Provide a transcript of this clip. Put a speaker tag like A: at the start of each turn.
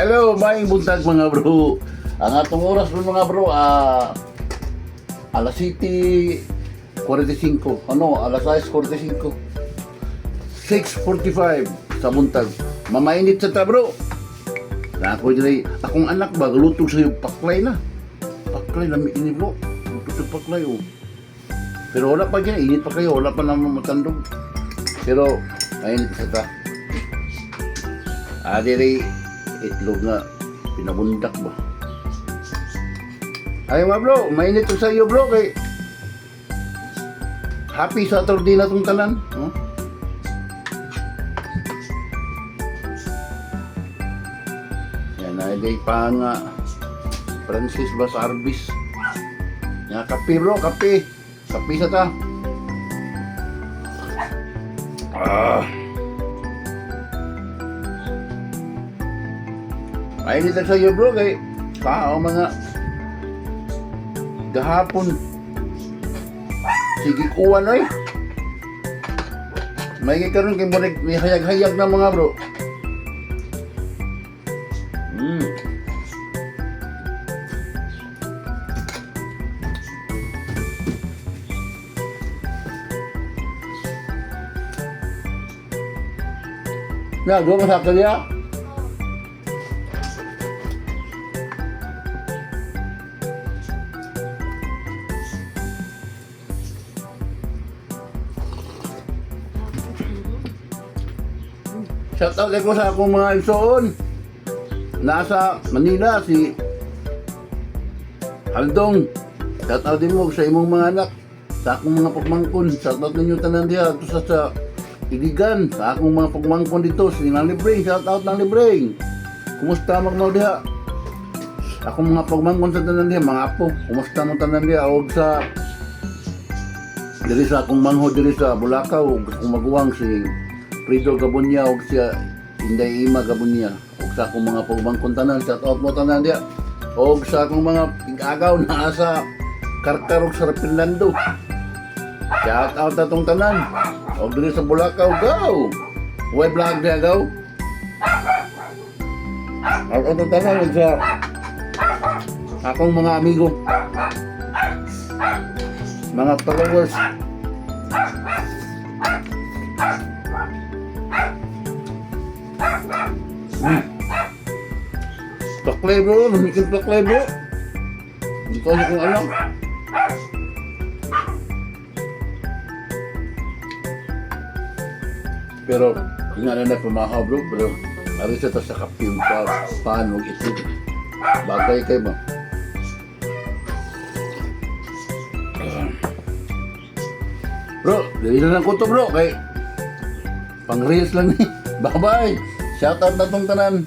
A: Hello, maing buntag mga bro. Ang atong oras bro mga bro, alas 7:45. Ano, alas 6:45. 6:45 sa buntag. Mamainit sa ta bro. Na ako dili, akong anak ba galutog sa yung paklay na. Paklay lami ini bro. Lutog sa paklay oh. Pero wala pa dyan, init pa kayo, wala pa naman matandog. Pero, mainit sa ta. Diri, itlog nga, pinabundak ba? Ay mga bro, mainit ko sa iyo bro, kay happy Saturday na itong tanan. Huh? Yan, ay pa nga, Francis Bas Arbis. Yan, kape bro, kape. Kape sa ta. Mainit lang sa iyo bro, kay mga gahapon sige kuwan oy. May karon kay may hayag-hayag na mga bro. Na, gua masak dia. Shoutout ko sa akong mga igsoon. Nasa Manila si Aldong. Shoutout din mo sa imong mga anak. Sa akong mga pagmangkon. Shoutout ninyo tanan diha. Ito sa Iligan. Sa akong mga pagmangkon dito. Si Nang Libreng. Shoutout Nang Libreng. Kumusta magmaw diha? Akong mga pagmangkon sa tanan diha. Mga apo. Kumusta mo tanan diha? O sa diri sa akong mangho diri sa Bulacau. Kung maguwang si Frido Gabunya o siya Inday Ima Gabunya o sa akong mga pagbangkon tanan, shout out mo tanan dia o sa akong mga pig-agaw na sa Karkarog sa Finlando, shout out atong tanan o diri sa Bulacau. Go! Way vlog dia go! Shout out atong tanan sa akong mga amigo, mga followers. Paklay bro, namikil paklay bro. Hindi ko alam kung alam. Pero, nga na pumahaw bro, pero ari sa ta sa kapiyong pa, paano ito. Bagay kayo ba? Bro, dali na lang ko to bro, kay pang reels lang ni. Bye bye! Shoutout na tong tanan.